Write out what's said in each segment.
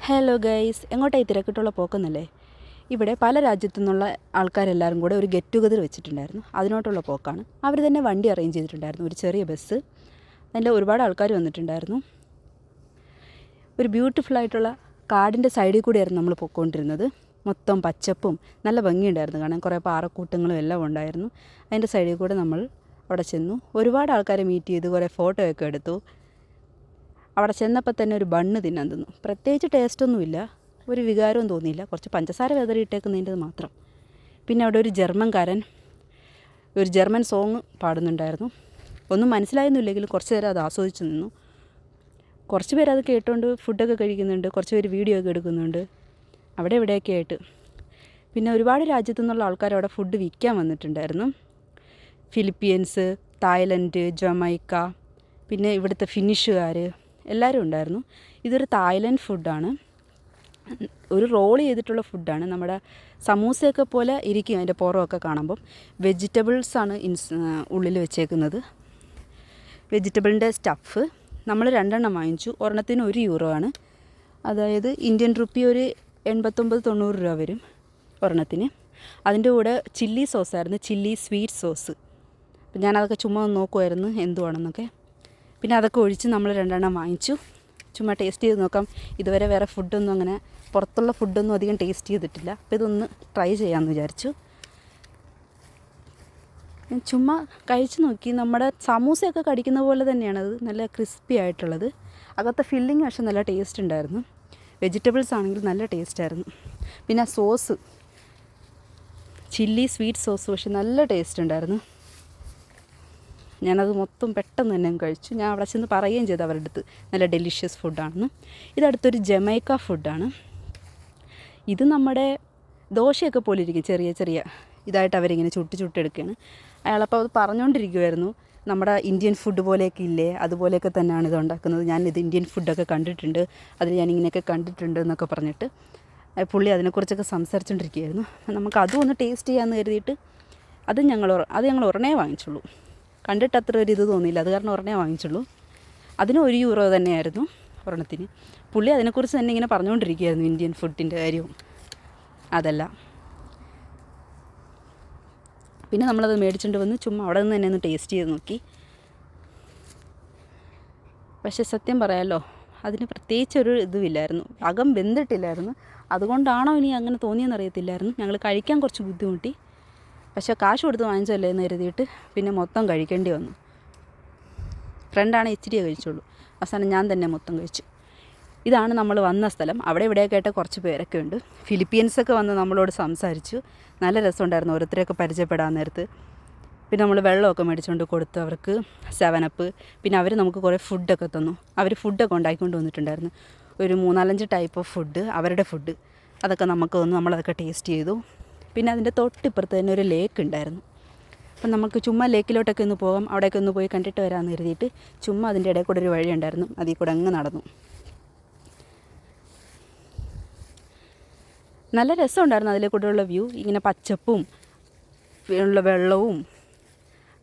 Hello guys, എങ്ങോട്ടായി തിരക്കിട്ടുള്ള പോക്കെന്നല്ലേ? ഇവിടെ പല രാജ്യത്തു നിന്നുള്ള ആൾക്കാരെല്ലാവരും കൂടെ ഒരു ഗെറ്റ് ടുഗദർ വെച്ചിട്ടുണ്ടായിരുന്നു. അതിനോട്ടുള്ള പോക്കാണ്. അവർ തന്നെ വണ്ടി അറേഞ്ച് ചെയ്തിട്ടുണ്ടായിരുന്നു, ഒരു ചെറിയ ബസ്. അതിൽ ഒരുപാട് ആൾക്കാർ വന്നിട്ടുണ്ടായിരുന്നു. ഒരു ബ്യൂട്ടിഫുള്ളായിട്ടുള്ള കാടിൻ്റെ സൈഡിൽ കൂടിയായിരുന്നു നമ്മൾ പോയിക്കൊണ്ടിരുന്നത്. മൊത്തം പച്ചപ്പും നല്ല ഭംഗിയുണ്ടായിരുന്നു കാണാൻ. കുറേ പാറക്കൂട്ടങ്ങളും എല്ലാം ഉണ്ടായിരുന്നു. അതിൻ്റെ സൈഡിൽ കൂടെ നമ്മൾ അവിടെ ചെന്നു. ഒരുപാട് ആൾക്കാരെ മീറ്റ് ചെയ്ത് കുറേ ഫോട്ടോയൊക്കെ എടുത്തു. അവിടെ ചെന്നപ്പോൾ തന്നെ ഒരു ബണ്ണ് തിന്നാൻ തന്നു. പ്രത്യേകിച്ച് ടേസ്റ്റൊന്നുമില്ല, ഒരു വികാരവും തോന്നിയില്ല. കുറച്ച് പഞ്ചസാര വെതറിയിട്ടേക്കുന്നതിൻ്റെ മാത്രം. പിന്നെ അവിടെ ഒരു ജർമ്മൻകാരൻ ഒരു ജർമ്മൻ സോങ് പാടുന്നുണ്ടായിരുന്നു. ഒന്നും മനസ്സിലായൊന്നുമില്ലെങ്കിലും കുറച്ച് നേരം അത് ആസ്വദിച്ച് നിന്നു. കുറച്ച് പേര് അത് കേട്ടുകൊണ്ട് ഫുഡൊക്കെ കഴിക്കുന്നുണ്ട്, കുറച്ച് പേര് വീഡിയോ ഒക്കെ എടുക്കുന്നുണ്ട് അവിടെ ഇവിടെയൊക്കെ ആയിട്ട്. പിന്നെ ഒരുപാട് രാജ്യത്തു നിന്നുള്ള ആൾക്കാർ അവിടെ ഫുഡ് വിൽക്കാൻ വന്നിട്ടുണ്ടായിരുന്നു. ഫിലിപ്പീൻസ്, തായ്ലൻഡ്, ജമൈക്ക, പിന്നെ ഇവിടുത്തെ ഫിനിഷുകാർ എല്ലാവരും ഉണ്ടായിരുന്നു. ഇതൊരു തായ്ലൻഡ് ഫുഡാണ്. ഒരു റോൾ ചെയ്തിട്ടുള്ള ഫുഡാണ്. നമ്മുടെ സമൂസയൊക്കെ പോലെ ഇരിക്കും അതിൻ്റെ പുറമൊക്കെ കാണുമ്പം. വെജിറ്റബിൾസാണ് ഉള്ളിൽ വെച്ചേക്കുന്നത്. വെജിറ്റബിളിൻ്റെ സ്റ്റഫ് നമ്മൾ 2 വാങ്ങിച്ചു. ഒരെണ്ണത്തിന് €1 ആണ്. അതായത് ഇന്ത്യൻ റുപ്പി ഒരു 89-90 രൂപ വരും ഒരെണ്ണത്തിന്. അതിൻ്റെ കൂടെ ചില്ലി സോസായിരുന്നു, ചില്ലി സ്വീറ്റ് സോസ്. അപ്പം ഞാനതൊക്കെ ചുമ്മാ നോക്കുമായിരുന്നു എന്തുവാണെന്നൊക്കെ. പിന്നെ അതൊക്കെ ഒഴിച്ച് നമ്മൾ 2 വാങ്ങിച്ചു. ചുമ്മാ ടേസ്റ്റ് ചെയ്ത് നോക്കാം. ഇതുവരെ വേറെ ഫുഡൊന്നും അങ്ങനെ പുറത്തുള്ള ഫുഡൊന്നും അധികം ടേസ്റ്റ് ചെയ്തിട്ടില്ല. അപ്പോൾ ഇതൊന്ന് ട്രൈ ചെയ്യാമെന്ന് വിചാരിച്ചു. ഞാൻ ചുമ്മാ കഴിച്ച് നോക്കി. നമ്മുടെ സമൂസയൊക്കെ കടിക്കുന്ന പോലെ തന്നെയാണത്, നല്ല ക്രിസ്പി ആയിട്ടുള്ളത്. അകത്തെ ഫില്ലിങ് പക്ഷേ നല്ല ടേസ്റ്റ് ഉണ്ടായിരുന്നു. വെജിറ്റബിൾസ് ആണെങ്കിൽ നല്ല ടേസ്റ്റായിരുന്നു. പിന്നെ സോസ് ചില്ലി സ്വീറ്റ് സോസ് പക്ഷേ നല്ല ടേസ്റ്റ് ഉണ്ടായിരുന്നു. ഞാനത് മൊത്തം പെട്ടെന്ന് തന്നെ കഴിച്ചു. ഞാൻ അവിടെ ചെന്ന് പറയുകയും ചെയ്തു അവരുടെ അടുത്ത് നല്ല ഡെലിഷ്യസ് ഫുഡാണെന്ന്. ഇതടുത്തൊരു ജമൈക്ക ഫുഡാണ്. ഇത് നമ്മുടെ ദോശയൊക്കെ പോലെ ഇരിക്കും, ചെറിയ ചെറിയ ഇതായിട്ട് അവരിങ്ങനെ ചുട്ടെടുക്കുകയാണ്. അയാളപ്പോൾ അത് പറഞ്ഞുകൊണ്ടിരിക്കുമായിരുന്നു, നമ്മുടെ ഇന്ത്യൻ ഫുഡ് പോലെയൊക്കെ ഇല്ലേ, അതുപോലെയൊക്കെ തന്നെയാണ് ഇത് ഉണ്ടാക്കുന്നത്. ഞാനിത് ഇന്ത്യൻ ഫുഡൊക്കെ കണ്ടിട്ടുണ്ട്, അതിൽ ഞാനിങ്ങനെയൊക്കെ കണ്ടിട്ടുണ്ട് എന്നൊക്കെ പറഞ്ഞിട്ട് പുള്ളി അതിനെക്കുറിച്ചൊക്കെ സംസാരിച്ചുകൊണ്ടിരിക്കുകയായിരുന്നു. നമുക്ക് അതും ഒന്ന് ടേസ്റ്റ് ചെയ്യാമെന്ന് കരുതിയിട്ട് അത് ഞങ്ങൾ ഒരെണ്ണേ വാങ്ങിച്ചുള്ളൂ. കണ്ടിട്ട് അത്ര ഒരു ഇത് തോന്നിയില്ല, അത് കാരണം ഒരെണ്ണേ വാങ്ങിച്ചുള്ളൂ. അതിന് €1 തന്നെയായിരുന്നു ഒരെണ്ണത്തിന്. പുള്ളി അതിനെക്കുറിച്ച് തന്നെ ഇങ്ങനെ പറഞ്ഞുകൊണ്ടിരിക്കുകയായിരുന്നു, ഇന്ത്യൻ ഫുഡിൻ്റെ കാര്യവും അതെല്ലാം. പിന്നെ നമ്മളത് മേടിച്ചുകൊണ്ട് വന്ന് ചുമ്മാ അവിടെ നിന്ന് തന്നെ ഒന്ന് ടേസ്റ്റ് ചെയ്ത് നോക്കി. പക്ഷേ സത്യം പറയാമല്ലോ, അതിന് പ്രത്യേകിച്ചൊരു ഇതുമില്ലായിരുന്നു, അകം വെന്തിട്ടില്ലായിരുന്നു. അതുകൊണ്ടാണോ ഇനി അങ്ങനെ തോന്നിയെന്നറിയത്തില്ലായിരുന്നു. ഞങ്ങൾ കഴിക്കാൻ കുറച്ച് ബുദ്ധിമുട്ടി. പക്ഷേ കാശ് കൊടുത്ത് വാങ്ങിച്ചല്ലേ എന്ന് കരുതിയിട്ട് പിന്നെ മൊത്തം കഴിക്കേണ്ടി വന്നു. ഫ്രണ്ടാണ് ഇച്ചിരിയേ കഴിച്ചുള്ളൂ. അവസാനം ഞാൻ തന്നെ മൊത്തം കഴിച്ചു. ഇതാണ് നമ്മൾ വന്ന സ്ഥലം. അവിടെ ഇവിടെയൊക്കെ ആയിട്ട് കുറച്ച് പേരൊക്കെ ഉണ്ട്. ഫിലിപ്പീൻസൊക്കെ വന്ന് നമ്മളോട് സംസാരിച്ചു. നല്ല രസമുണ്ടായിരുന്നു ഓരോരുത്തരെയൊക്കെ പരിചയപ്പെടാൻ നേരത്ത്. പിന്നെ നമ്മൾ വെള്ളമൊക്കെ മേടിച്ചുകൊണ്ട് കൊടുത്തു അവർക്ക്, 7 അപ്പ്. പിന്നെ അവർ നമുക്ക് കുറേ ഫുഡൊക്കെ തന്നു. അവർ ഫുഡൊക്കെ ഉണ്ടാക്കിക്കൊണ്ട് വന്നിട്ടുണ്ടായിരുന്നു. ഒരു 3-4 ടൈപ്പ് ഓഫ് ഫുഡ്, അവരുടെ ഫുഡ് അതൊക്കെ നമുക്ക് തന്നു. നമ്മളതൊക്കെ ടേസ്റ്റ് ചെയ്തു. പിന്നെ അതിൻ്റെ തൊട്ടിപ്പുറത്ത് തന്നെ ഒരു ലേക്ക് ഉണ്ടായിരുന്നു. അപ്പം നമുക്ക് ചുമ്മാ ലേക്കിലോട്ടൊക്കെ ഒന്ന് പോകാം, അവിടെയൊക്കെ ഒന്ന് പോയി കണ്ടിട്ട് വരാമെന്ന് കരുതിയിട്ട് ചുമ്മാ അതിൻ്റെ ഇടയിൽ കൂടെ ഒരു വഴി ഉണ്ടായിരുന്നു, അതിൽ കൂടെ അങ്ങ് നടന്നു. നല്ല രസമുണ്ടായിരുന്നു അതിലെ കൂടെയുള്ള വ്യൂ. ഇങ്ങനെ പച്ചപ്പും ഉള്ള വെള്ളവും.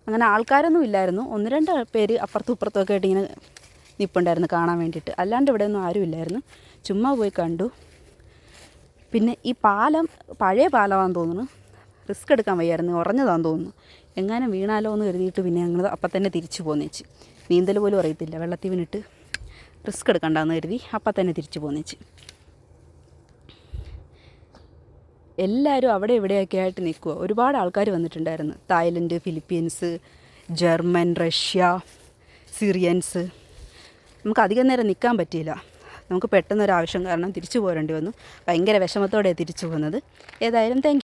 അങ്ങനെ ആൾക്കാരൊന്നും ഇല്ലായിരുന്നു. 1-2 പേര് അപ്പുറത്തും ഇപ്പുറത്തുമൊക്കെ ആയിട്ട് ഇങ്ങനെ നിൽപ്പുണ്ടായിരുന്നു കാണാൻ വേണ്ടിയിട്ട്. അല്ലാണ്ട് ഇവിടെയൊന്നും ആരും ഇല്ലായിരുന്നു. ചുമ്മാ പോയി കണ്ടു. പിന്നെ ഈ പാലം പഴയ പാലമാണെന്ന് തോന്നുന്നു. റിസ്ക് എടുക്കാൻ വയ്യായിരുന്നു, ഉറഞ്ഞതാണെന്ന് തോന്നുന്നു. എങ്ങാനും വീണാലോ എന്ന് കരുതിയിട്ട് പിന്നെ ഞങ്ങൾ അപ്പം തന്നെ തിരിച്ചു പോന്നേച്ച്. നീന്തൽ പോലും അറിയത്തില്ല, വെള്ളത്തിൽ വീണിട്ട് റിസ്ക് എടുക്കണ്ടെന്ന് കരുതി അപ്പം തന്നെ തിരിച്ചു പോന്നേച്ച്. എല്ലാവരും അവിടെ ഇവിടെയൊക്കെ ആയിട്ട് നിൽക്കുക. ഒരുപാട് ആൾക്കാർ വന്നിട്ടുണ്ടായിരുന്നു. Thailand, Philippines, German, Russia, Syrians. നമുക്ക് അധികം നേരം നിൽക്കാൻ പറ്റിയില്ല. നമുക്ക് പെട്ടെന്നൊരാവശ്യം കാരണം തിരിച്ചു പോരേണ്ടി വന്നു. ഭയങ്കര വിഷമത്തോടെ തിരിച്ചു പോകുന്നത്. ഏതായാലും താങ്ക് യു.